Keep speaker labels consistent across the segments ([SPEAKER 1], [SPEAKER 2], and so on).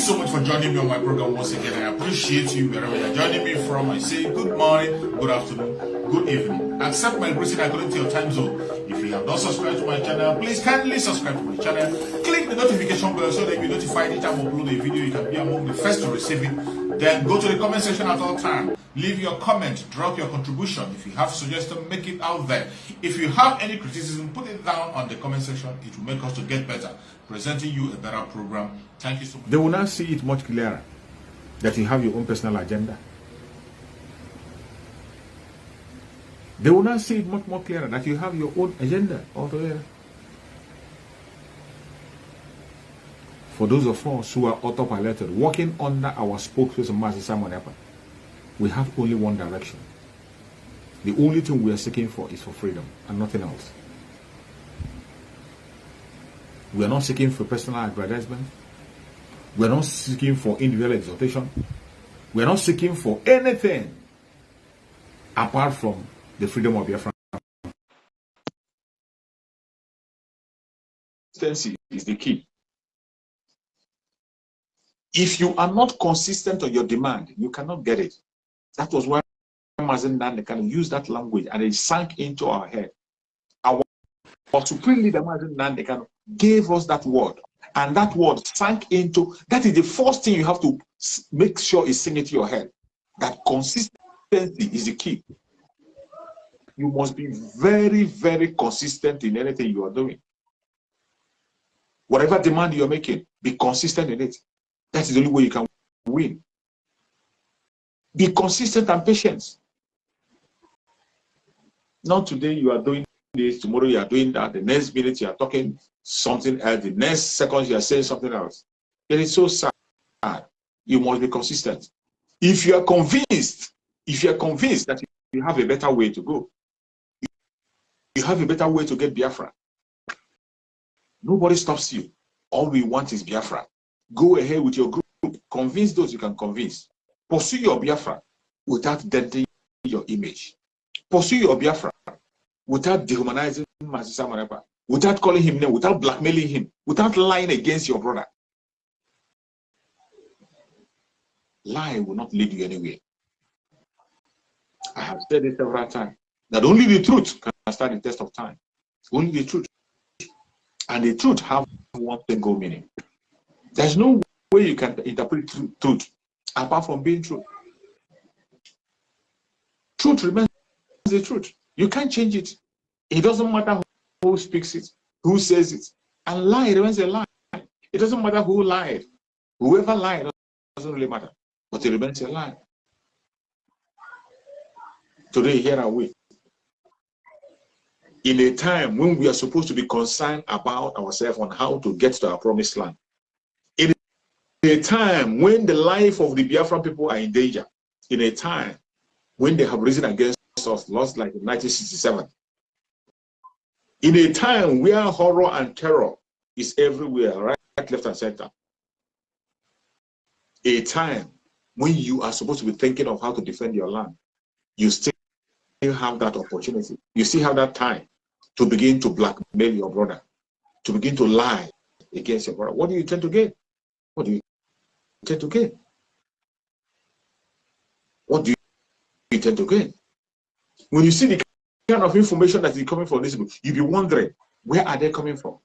[SPEAKER 1] so much for joining me on my program once again. I appreciate you wherever you're joining me from. I say good morning, good afternoon, good evening. Accept my greeting according to your time zone. If you have not subscribed to my channel, please kindly subscribe to my channel. Click the notification bell so that you'll be notified anytime I upload a video. You can be among the first to receive it. Then go to the comment section at all times. Leave your comment, drop your contribution. If you have suggestions, make it out there. If you have any criticism, put it down on the comment section. It will make us to get better, presenting you a better program. Thank you so much.
[SPEAKER 2] They will now see it much clearer that you have your own personal agenda. They will now see it much more clearer that you have your own agenda altogether. For those of us who are autopiloted, working under our spokesperson, Master Simon Epa, we have only one direction. The only thing we are seeking for is for freedom and nothing else. We are not seeking for personal aggrandizement. We are not seeking for individual exaltation. We are not seeking for anything apart from the freedom of Biafra. Consistency is the key. If you are not consistent on your demand, you cannot get it. That was why Mazen Nande can use that language and it sank into our head. Our supreme leader Mazen Nande gave us that word, and that word sank into. That is the first thing you have to make sure is sink into your head. That consistency is the key. You must be very, very consistent in anything you are doing. Whatever demand you are making, be consistent in it. That is the only way you can win. Be consistent and patient. Not today you are doing this, tomorrow you are doing that, the next minute you are talking something else, the next second you are saying something else. It is so sad. You must be consistent. If you are convinced that you have a better way to go, you have a better way to get Biafra, nobody stops you. All we want is Biafra. Go ahead with your group. Convince those you can convince. Pursue your Biafra without denting your image. Pursue your Biafra without dehumanizing Masisa Manepa, without calling him name, without blackmailing him, without lying against your brother. Lie will not lead you anywhere. I have said it several times that only the truth can stand the test of time. Only the truth. And the truth have one single meaning. There's no way you can interpret truth apart from being true. Truth remains the truth. You can't change it. It doesn't matter who speaks it, who says it. And lie remains a lie. It doesn't matter who lied. Whoever lied doesn't really matter. But it remains a lie. Today, here are we. In a time when we are supposed to be concerned about ourselves on how to get to our promised land. In a time when the life of the Biafran people are in danger. In a time when they have risen against us, lost like in 1967. In a time where horror and terror is everywhere, right, left, and center. A time when you are supposed to be thinking of how to defend your land. You still have that opportunity. You still have that time to begin to blackmail your brother, to begin to lie against your brother. What do you tend to gain? What do you tend to gain? What do you tend to gain? When you see the kind of information that is coming from this book, you'll be wondering, where are they coming from?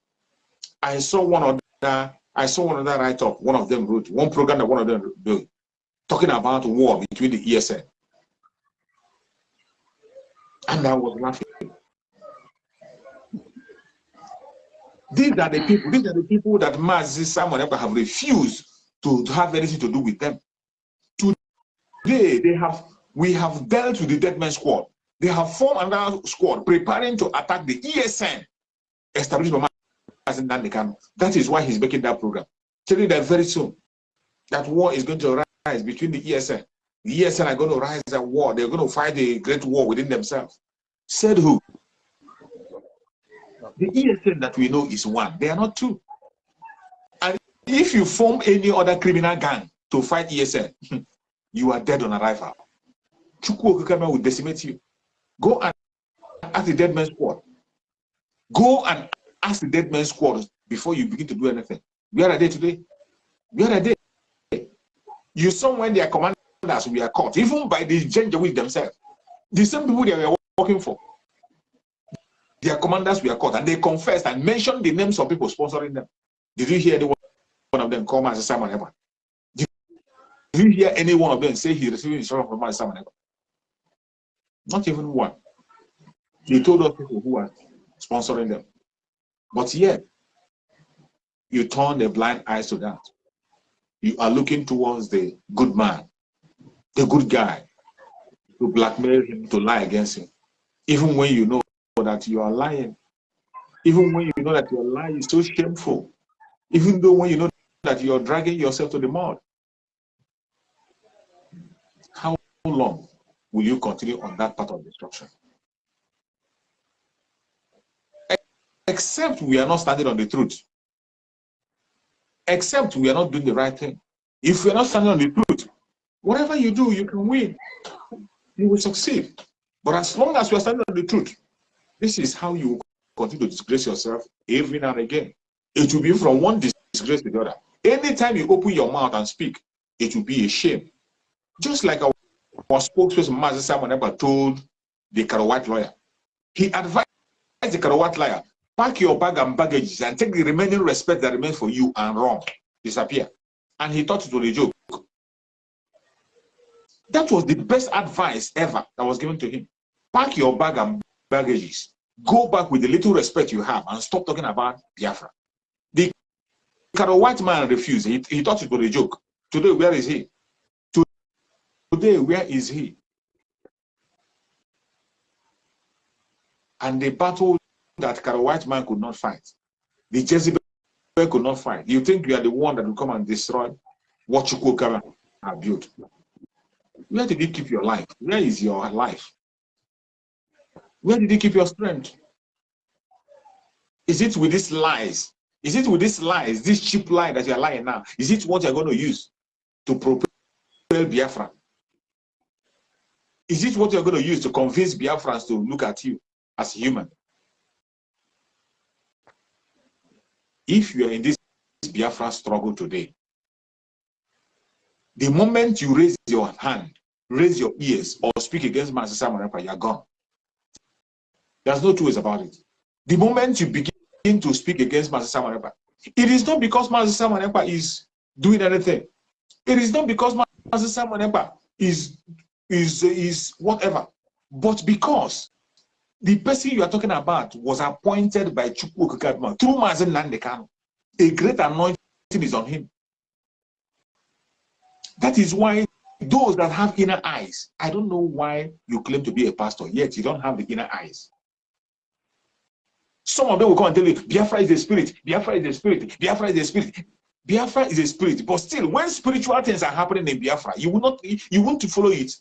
[SPEAKER 2] I saw one other write-up, one of them wrote, one program that one of them doing, talking about war between the ESN. And I was laughing. These are the people that Mazi Simon Epa have refused to have anything to do with them. Today, we have dealt with the Dead Man Squad. They have formed another squad preparing to attack the ESN established by Mazi Nandekano. That is why he's making that program. Tell you that very soon, that war is going to rise between the ESN. The ESN are going to rise at war. They're going to fight a great war within themselves. Said who? The ESN that we know is one. They are not two. And if you form any other criminal gang to fight ESN, you are dead on arrival. Chukwu Okukame will decimate you. Go and ask the Dead Man Squad. Go and ask the Dead Man Squad before you begin to do anything. Where are they today? Where are they? You saw when their commanders were caught, even by the Janjaweed themselves. The same people they were working for. Their commanders were caught, and they confessed and mentioned the names of people sponsoring them. Did you hear any one of them call Master Simon Eber? Did you hear any one of them say he received instruction from Master Simon Eber? Not even one. He told those people who were sponsoring them. But yet, you turn the blind eyes to that. You are looking towards the good man, the good guy, to blackmail him, to lie against him. Even when you know that you are lying. Even when you know that your lie is so shameful. Even though when you know that you are dragging yourself to the mud. How long will you continue on that path of destruction? Except we are not standing on the truth. Except we are not doing the right thing. If we are not standing on the truth, whatever you do, you can win. You will succeed. But as long as you are standing on the truth, this is how you will continue to disgrace yourself every now and again. It will be from one disgrace to the other. Anytime you open your mouth and speak, it will be a shame. Just like our spokesperson, Master Simon Eber, told the Karawat lawyer. He advised the Karawat lawyer, pack your bag and baggages and take the remaining respect that remains for you and run. Disappear. And he thought it was a joke. That was the best advice ever that was given to him. Pack your bag and baggages. Go back with the little respect you have and stop talking about Biafra. The Karawat man refused. He thought it was a joke. Today, where is he? Today, where is he? And the battle that Karawat man could not fight, the Jezebel could not fight. You think you are the one that will come and destroy what Chukwuka have built? Where did you keep your life? Where is your life? Where did you keep your strength? Is it with these lies? Is it with these lies, this cheap lie that you are lying now? Is it what you're going to use to propel Biafra? Is it what you're going to use to convince Biafrans to look at you as human? If you are in this Biafra struggle today, the moment you raise your hand, raise your ears, or speak against Master Simon Eber, you're gone. There's no two ways about it. The moment you begin to speak against Master Simon Eber, it is not because Master Simon Eber is doing anything. It is not because Master Simon Eber is whatever, but because the person you are talking about was appointed by Chukwu Okikabima through Mazen Nandekano. A great anointing is on him. That is why those that have inner eyes, I don't know why you claim to be a pastor, yet you don't have the inner eyes. Some of them will come and tell you, Biafra is a spirit, Biafra is a spirit, Biafra is a spirit. Biafra is a spirit, but still, when spiritual things are happening in Biafra, you want to follow it.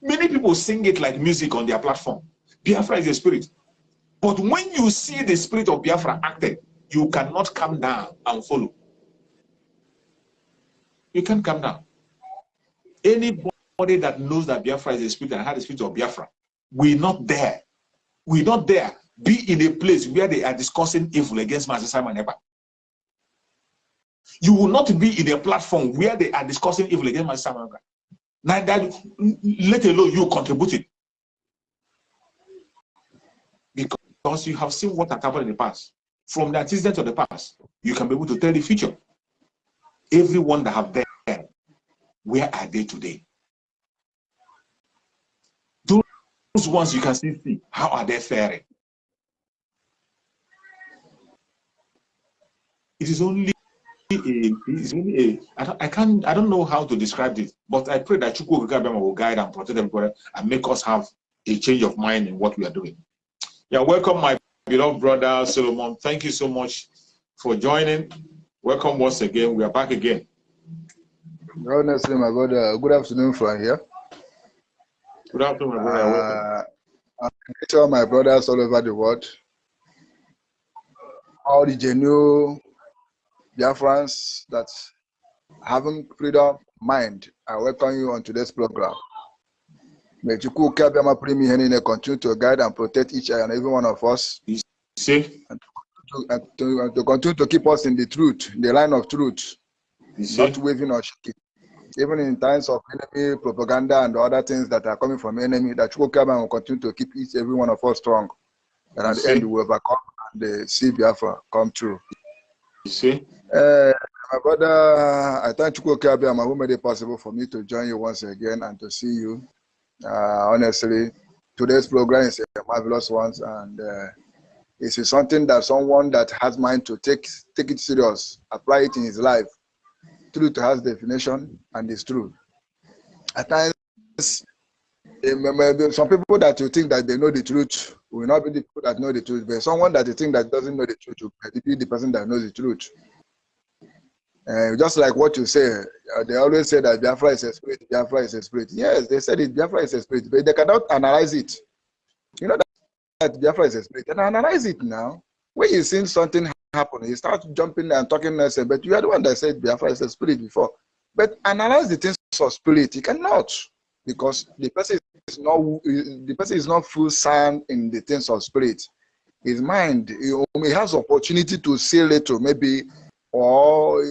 [SPEAKER 2] Many people sing it like music on their platform. Biafra is a spirit. But when you see the spirit of Biafra acting, you cannot come down and follow. You can't come down. Anybody that knows that Biafra is a spirit and has the spirit of Biafra will not dare be in a place where they are discussing evil against Master Simon Eber. You will not be in a platform where they are discussing evil against Master Simon Eber. Neither, let alone you contributing. Because you have seen what has happened in the past. From the antecedents of the past, you can be able to tell the future. Everyone that have died, where are they today? Those ones you can still see, how are they faring? It is only I don't know how to describe it, but I pray that Chukwu Okikabima will guide and protect everybody and make us have a change of mind in what we are doing. Yeah, welcome my beloved brother Solomon. Thank you so much for joining. Welcome once again. We are back again.
[SPEAKER 3] Honestly, my brother, good afternoon from here.
[SPEAKER 2] Good afternoon, my brother.
[SPEAKER 3] I tell my brothers all over the world, all the genuine Biafrans that having freedom mind, I welcome you on today's program. May Chukwu Okikabima continue to guide and protect each and every one of us.
[SPEAKER 2] You see?
[SPEAKER 3] And to continue to keep us in the truth, in the line of truth. not waving or shaking. Even in times of enemy propaganda and other things that are coming from enemy, that Chukwukaba will continue to keep each every one of us strong. And at the end, we will overcome and see Biafra come true.
[SPEAKER 2] You see?
[SPEAKER 3] My brother, I thank Chukwukaba who made it possible for me to join you once again and to see you. Honestly, today's program is a marvelous one, and it is something that someone that has mind to take it serious, apply it in his life. Truth has definition and is true. At times, some people that you think that they know the truth will not be the people that know the truth, but someone that you think that doesn't know the truth will be the person that knows the truth. Just like what you say, they always say that Biafra is a spirit, Biafra is a spirit. Yes, they said it, Biafra is a spirit, but they cannot analyze it. You know that Biafra is a spirit, and analyze it now. When you see something happen, you start jumping and talking nonsense, but you are the one that said Biafra is a spirit before. But analyze the things of spirit, you cannot, because the person is not full sound in the things of spirit. His mind, he has opportunity to see later, maybe, or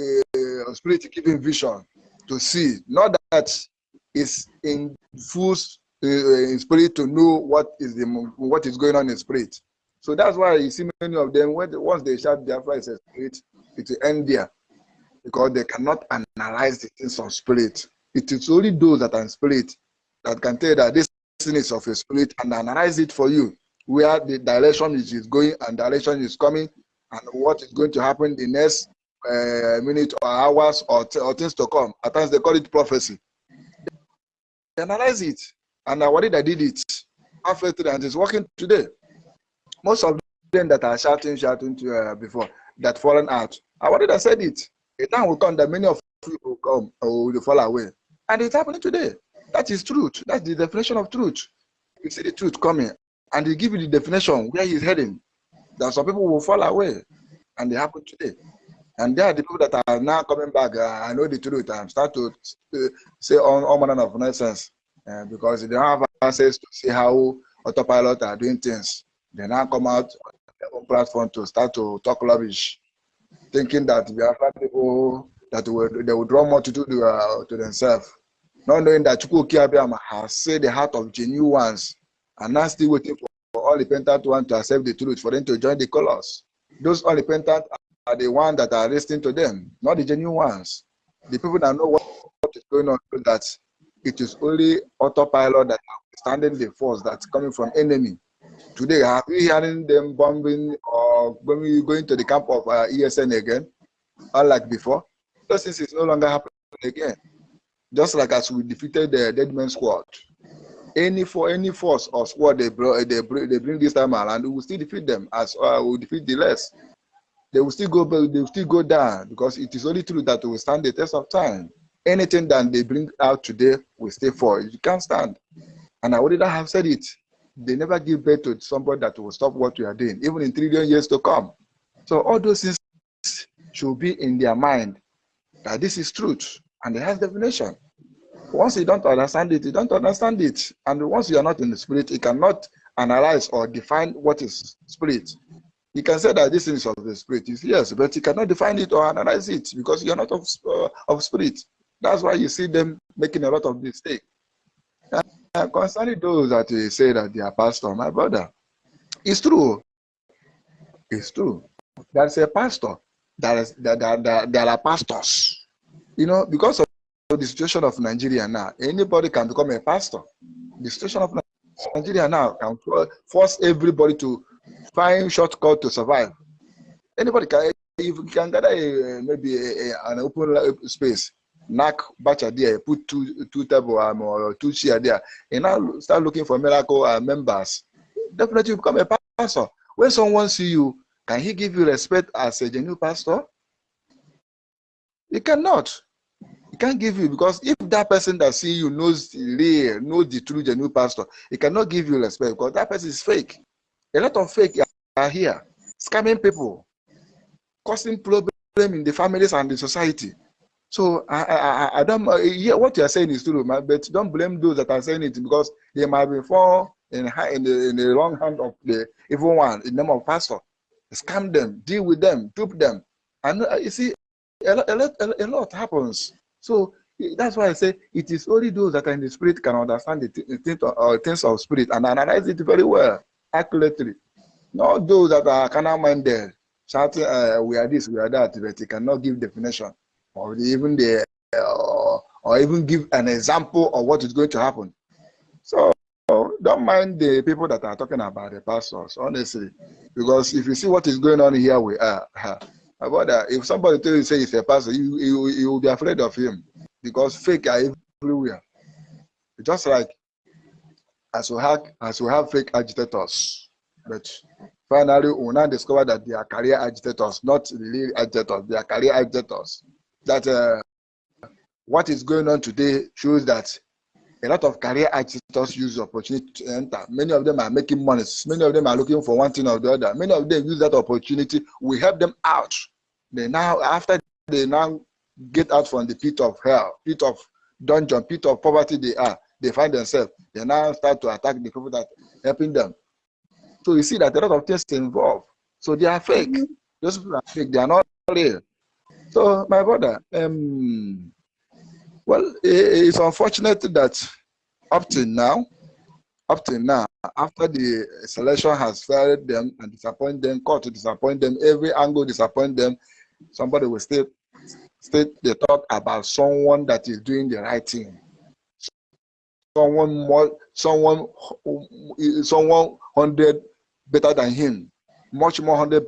[SPEAKER 3] spirit giving vision to see. Not that it's in full in spirit to know what is going on in spirit. So that's why you see many of them, once they shout Biafra is a spirit, it will end there, because they cannot analyze the things of spirit. It is only those that are in spirit that can tell that this thing is of a spirit and analyze it for you, where the direction is going and direction is coming, and what is going to happen the next minute or hours or things to come. At times they call it prophecy. They analyze it, and Awadi that did it perfectly, and it's working today. Most of them that are shouting to before that fallen out, Awadi that said it. A time will come that many of you will come or will fall away, and it's happening today. That is truth. That's the definition of truth. You see the truth coming, and they give you the definition where he's heading. That some people will fall away, and they happen today. And there are the people that are now coming back. I know the truth and start to say all manner of nonsense because they don't have access to see how autopilot are doing things. They now come out on their own platform to start to talk rubbish, thinking that we have people that they will draw more to do to themselves, not knowing that Chukwukaba has said the heart of genuine ones, and now still waiting for all repentant ones to accept the truth for them to join the colors. Those unrepentant are the ones that are listening to them, not the genuine ones. The people that know what is going on, that it is only autopilot that are standing the force that's coming from enemy. Today, have you hearing them bombing or going to the camp of ESN again, unlike before? Those things is no longer happening again. Just like as we defeated the Dead Man Squad. Any force or squad they bring this time around, we will still defeat them as we will defeat the less. They will still go back, they will still go down, because it is only true that will stand the test of time. Anything that they bring out today will stay for. You can't stand. And I already have said it. They never give birth to somebody that will stop what you are doing, even in 3 billion years to come. So all those things should be in their mind, that this is truth, and it has definition. Once you don't understand it, you don't understand it. And once you are not in the spirit, you cannot analyze or define what is spirit. You can say that this is of the spirit. Yes, but you cannot define it or analyze it because you are not of spirit. That's why you see them making a lot of mistakes. Concerning those that say that they are pastor, my brother, it's true. It's true. There's a pastor. There are pastors. You know, because of the situation of Nigeria now, anybody can become a pastor. The situation of Nigeria now can force everybody to find shortcut to survive. Anybody can, if you can gather maybe an open space, knock bacha there, put two table or two chair there, and now start looking for miracle members. Definitely you become a pastor. When someone see you, can he give you respect as a genuine pastor? He cannot. He can't give you, because if that person that see you knows the true genuine pastor, he cannot give you respect because that person is fake. A lot of fake are here, scamming people, causing problems in the families and the society. So I don't. Yeah, what you are saying is true, man, but don't blame those that are saying it, because they might be fall in the wrong hand of the evil one in the name of pastor. Scam them, deal with them, dupe them, and you see, a lot happens. So that's why I say it is only those that are in the spirit can understand the things of spirit and analyze it very well, accurately. Not those that are carnal minded, shouting, we are this, we are that, but they cannot give definition or even or even give an example of what is going to happen. So don't mind the people that are talking about the pastors, honestly, because if you see what is going on here, we are. About that, if somebody tells you say he's a pastor, you will be afraid of him because fake are everywhere. Just like as we have fake agitators, but finally we now discover that they are career agitators, not real agitators. They are career agitators. That what is going on today shows that a lot of career agitators use the opportunity to enter. Many of them are making money. Many of them are looking for one thing or the other. Many of them use that opportunity. We help them out. They now, after they now get out from the pit of hell, pit of dungeon, pit of poverty they find themselves. They now start to attack the people that are helping them. So you see that a lot of things involved. So they are fake. Those people are fake. They are not real. So my brother, well, it's unfortunate that up till now, after the selection has failed them and disappoint them, court to disappoint them, every angle disappoint them, somebody will still they talk about someone that is doing the right thing. Someone 100 better than him, much more 100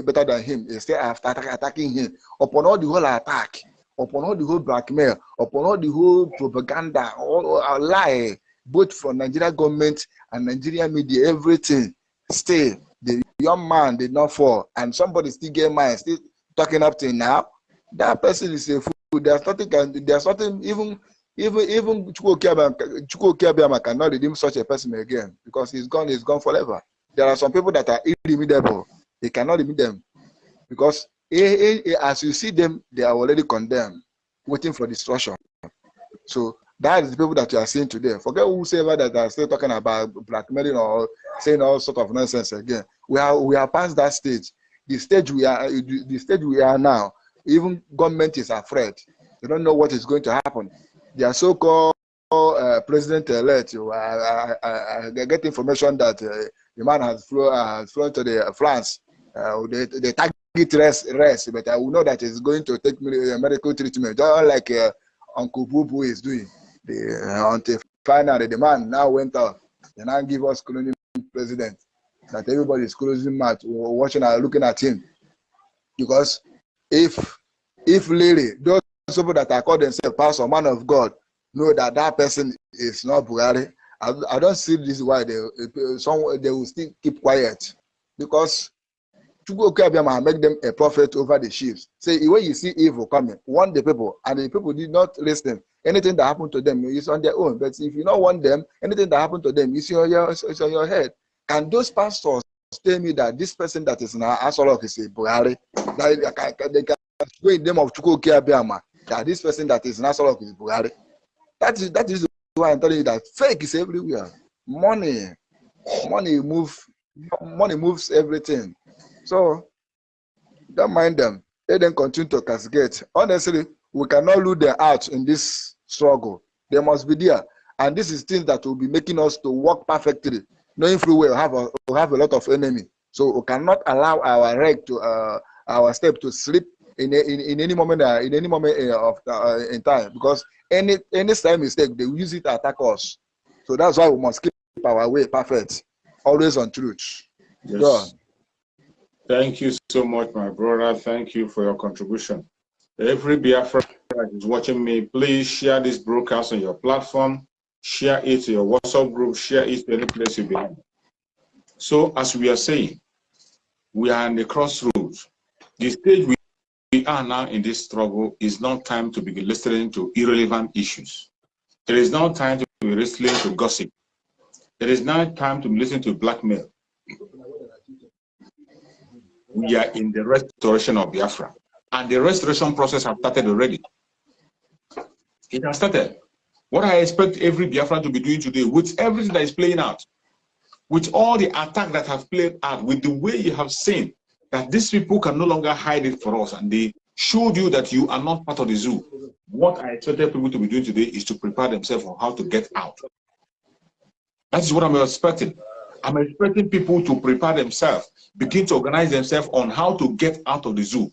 [SPEAKER 3] better than him. Instead of attacking him upon all the whole attack, upon all the whole blackmail, upon all the whole propaganda, all lie, both from Nigerian government and Nigerian media, everything. Still, the young man did not fall, and somebody still get mine, still talking up till now. That person is a fool. There's nothing. Even Chukwuokebiama cannot redeem such a person again because he's gone forever. There are some people that are irremediable. They cannot redeem them because as you see them, they are already condemned, waiting for destruction. So that is the people that you are seeing today. Forget whoever that are still talking about blackmailing or saying all sort of nonsense again. We are past that stage. The stage we are now, even government is afraid. They don't know what is going to happen. Their so-called president-elect, I get information that the man has flown to France. They target rest, but I will know that it's going to take medical treatment, just like Uncle Boo Boo is doing. Until finally the man now went out. They now give us colonial president that everybody is closing mouth, watching and looking at him. Because if really those people that are called themselves pastor, man of God, know that that person is not Buhari, I don't see this why they will still keep quiet. Because Chukwuokebiama make them a prophet over the sheep. Say when you see evil coming, warn the people, and the people did not listen. Anything that happened to them is on their own. But if you don't want them, anything that happened to them is on your head. Can those pastors tell me that this person that is now Asolok is a Buhari? They can go in the name of Chukwuokebiama that this person that is now Asolok is Buhari. That is why I'm telling you that fake is everywhere. Money moves everything. So don't mind them. Let them continue to castigate. Honestly, we cannot lose them out in this struggle. They must be there. And this is things that will be making us to work perfectly. Knowing free will we have a lot of enemy. So we cannot allow our step to slip in any moment in time, because any slight mistake they will use it to attack us. So that's why we must keep our way perfect, always on truth.
[SPEAKER 1] Yes.
[SPEAKER 3] Go on.
[SPEAKER 1] Thank you so much, my brother. Thank you for your contribution. Every Biafra that is watching me, please share this broadcast on your platform. Share it to your WhatsApp group. Share it to any place you belong. So, as we are saying, we are in the crossroads. The stage we are now in this struggle is not time to begin listening to irrelevant issues. It is not time to be listening to gossip. It is not time to listen to blackmail. We are in the restoration of Biafra, and the restoration process has started already. It has started. What I expect every Biafra to be doing today, with everything that is playing out, with all the attack that have played out, with the way you have seen that these people can no longer hide it for us, and they
[SPEAKER 2] showed you that you are not part of the zoo. What I expected people to be doing today is to prepare themselves on how to get out. That is what I'm expecting. I'm expecting people to prepare themselves, begin to organize themselves on how to get out of the zoo.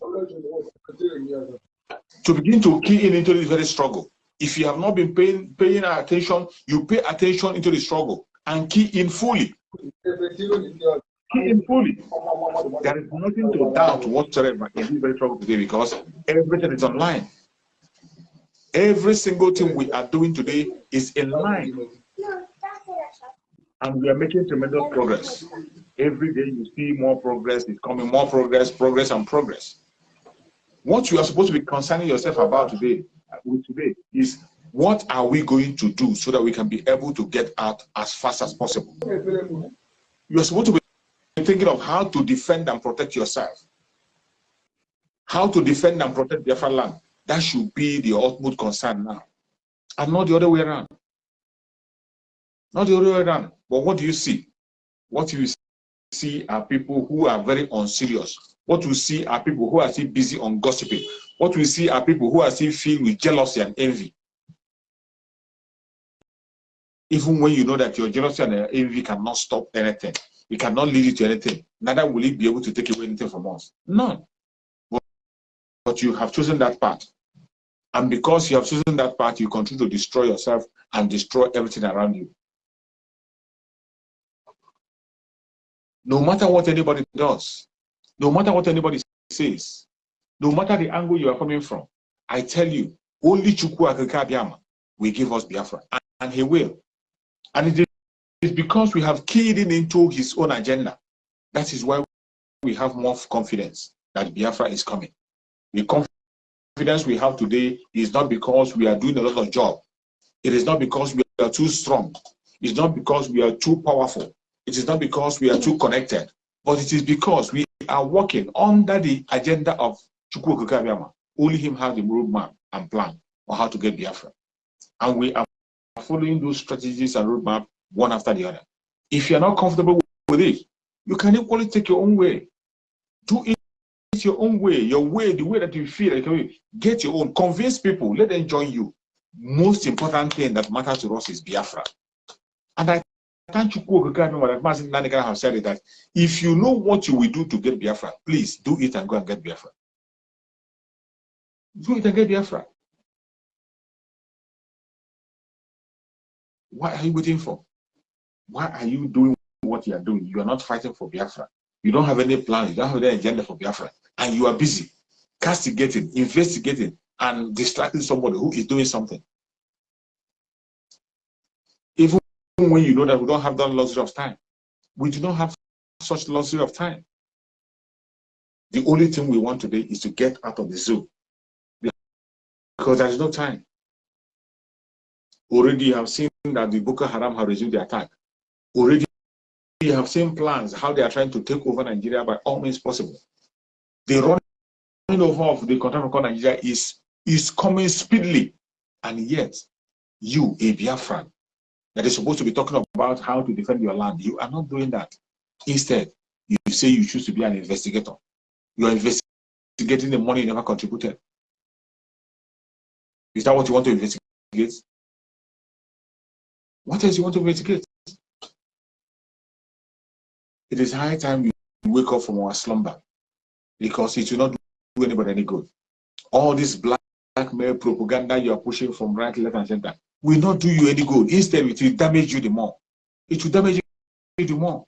[SPEAKER 2] To begin to key in into this very struggle. If you have not been paying attention, you pay attention into the struggle and key in fully. Key in fully. There is nothing to doubt whatsoever in this very struggle today because everything is online. Every single thing we are doing today is in line. And we are making tremendous progress. Every day you see more progress, it's coming more progress, progress and progress. What you are supposed to be concerning yourself about today is what are we going to do so that we can be able to get out as fast as possible. You are supposed to be thinking of how to defend and protect yourself. How to defend and protect Biafra land. That should be the ultimate concern now. And not the other way around. Not the other way around. But what do you see? What you see are people who are very unserious. What we see are people who are still busy on gossiping. What we see are people who are still filled with jealousy and envy. Even when you know that your jealousy and envy cannot stop anything, it cannot lead you to anything, neither will it be able to take away anything from us. None. But you have chosen that path. And because you have chosen that path, you continue to destroy yourself and destroy everything around you. No matter what anybody does, no matter what anybody says, no matter the angle you are coming from, I tell you, only Chukwu Akikabiama will give us Biafra, and he will. And it is because we have keyed in into his own agenda. That is why we have more confidence that Biafra is coming. The confidence we have today is not because we are doing a lot of job. It is not because we are too strong. It's not because we are too powerful. It is not because we are too connected. But it is because we are working under the agenda of Chukwu Okikabiama. Only him has the roadmap and plan on how to get Biafra. And we are following those strategies and roadmap one after the other. If you're not comfortable with it, you can equally take your own way. Do it your own way, the way that you feel. Get your own. Convince people. Let them join you. Most important thing that matters to us is Biafra. And I thank you, that Mazen Nanika have said it, that if you know what you will do to get Biafra, please do it and go and get Biafra. Do it and get Biafra. What are you waiting for? Why are you doing what you are doing? You are not fighting for Biafra. You don't have any plan. You don't have any agenda for Biafra. And you are busy castigating, investigating, and distracting somebody who is doing something. Even when you know that we don't have that luxury of time. We do not have such luxury of time. The only thing we want today is to get out of the zoo. Because there is no time. Already you have seen that the Boko Haram have resumed the attack. Already you have seen plans how they are trying to take over Nigeria by all means possible. The running over of the control of Nigeria is coming speedily. And yet, you, a Biafran, that is supposed to be talking about how to defend your land, you are not doing that. Instead, you say you choose to be an investigator. You are investigating the money you never contributed. Is that what you want to investigate? What else you want to investigate? It is high time we wake up from our slumber, because it will not do anybody any good. All this blackmail propaganda you are pushing from right, left, and center will not do you any good. Instead, it will damage you the more. It will damage you the more.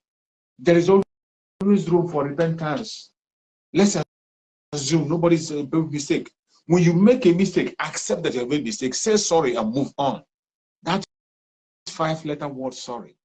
[SPEAKER 2] There is always room for repentance. Let's assume nobody's a big mistake. When you make a mistake, accept that you have made a mistake, say sorry and move on. That 5-letter word sorry